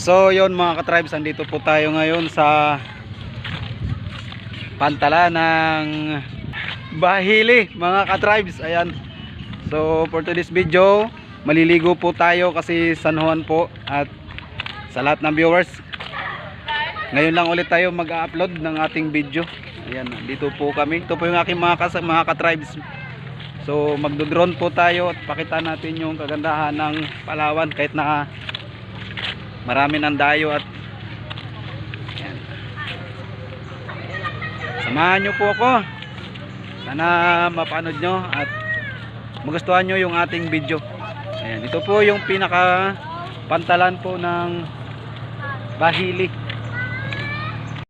So yon mga ka-tribes, andito po tayo ngayon sa pantala ng Bahili mga ka-tribes. Ayan. So for today's video, maliligo po tayo kasi San Juan po. At sa lahat ng viewers, ngayon lang ulit tayo mag-upload ng ating video. Ayan, dito po kami. Ito po yung aking mga ka-tribes. So magdo-drone po tayo at pakita natin yung kagandahan ng Palawan kahit na marami ng dayo. At ayan, samahan nyo po ako. Sana mapanood nyo at magustuhan nyo yung ating video. Ayan, ito po yung pinaka pantalan po ng Bahili.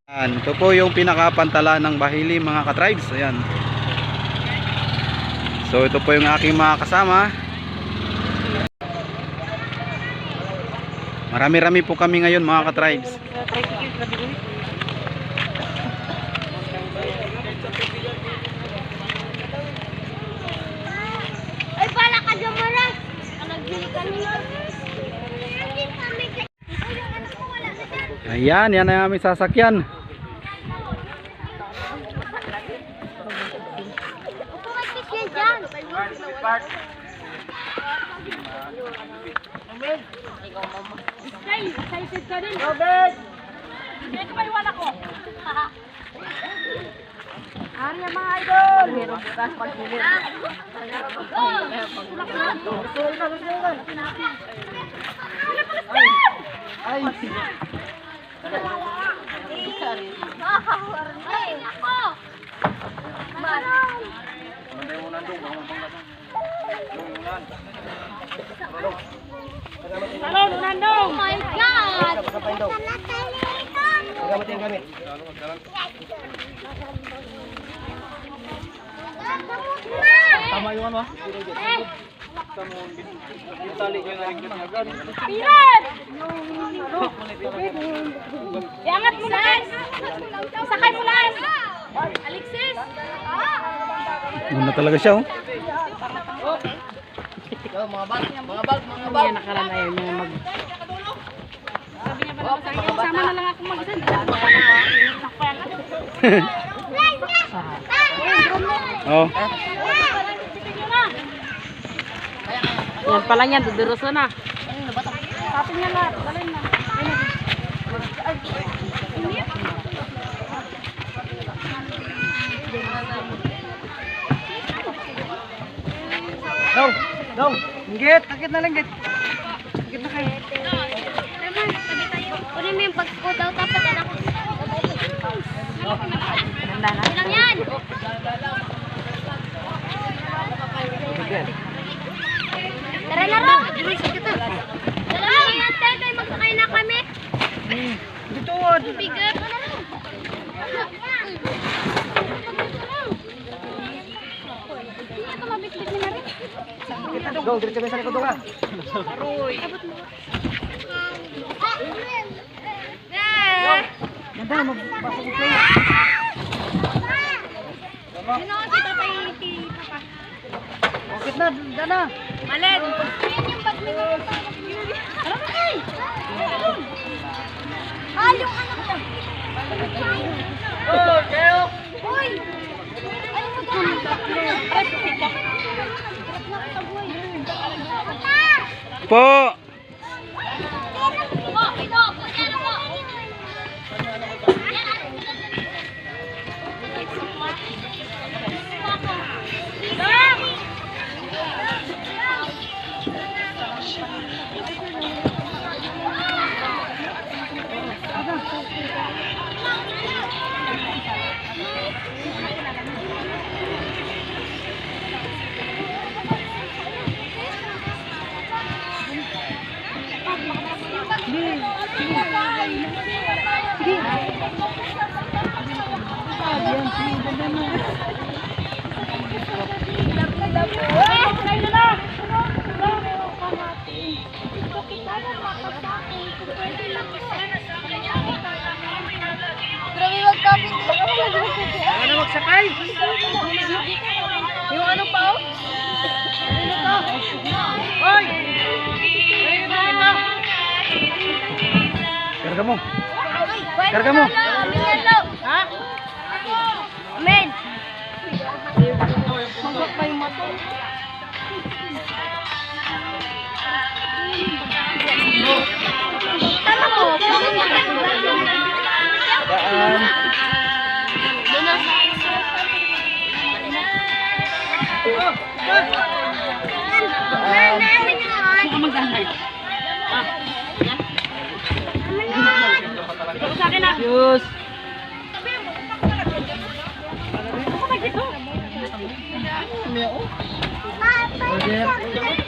Ayan, ito po yung pinaka pantalan ng Bahili mga ka-tribes. Ayan. So ito po yung aking mga kasama. Marami-rami po kami ngayon mga ka-tribes. Ay, pala ka Jamara. Nagbili kami. Ayan, yan ang aming sasakyan. Excited ka din. Robert! Hindi ko maiwan ako. Arya mga idol! Meron bukas pag-ulit. Ay! Ay! Ako! Salon, Nando! Oh my God! Tama yung ano? Piran! Iangat mo na! Isakay mo lang! Alexis! Muna talaga siya, oh. Mga bag! Yan, nakaraan na yun yung mag... Sabi niya pala sa akin, sama na lang ako mag-isa. Oh. Yan pala yan, duduruso na. Tapin na lahat, dalhin na. Dong, dong. Linggit, takit na linggit. Takit na kayo. Naman, sabi tayo. Kunin mo yung pagko daw, tapos yan ako. Handa na. Ilang yan? Tara na ro! Tara na yan, tayo. Magsakay na kami. Dito, Bigat. Ito mabitbit mo na rin. dong, diretso sa likod ka. Aroy. Ganda, magbasa ko kayo. Yun ako kita pa tita pa. Bakit na, dana. Malen. Yan yung pag may Tara na kayo. Yung anak ko. Oh, kayo. Hoy. Ano mo ito? Ay, pika. Po. Grabe wag kami. Ano magsakay? Yung ano pa oh? Ano to? Hoy! Ayun na! Karga mo. Karga mo. Ha? Amen. Magwak pa yung mato. Tama mo. Daan. Sa akin na. Yes.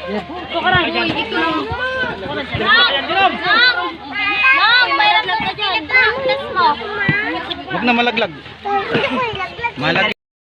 Ito ka lang. Dito lang. Ma'am, mayroon na sa plus mo. Huwag na malaglag. Malaglag.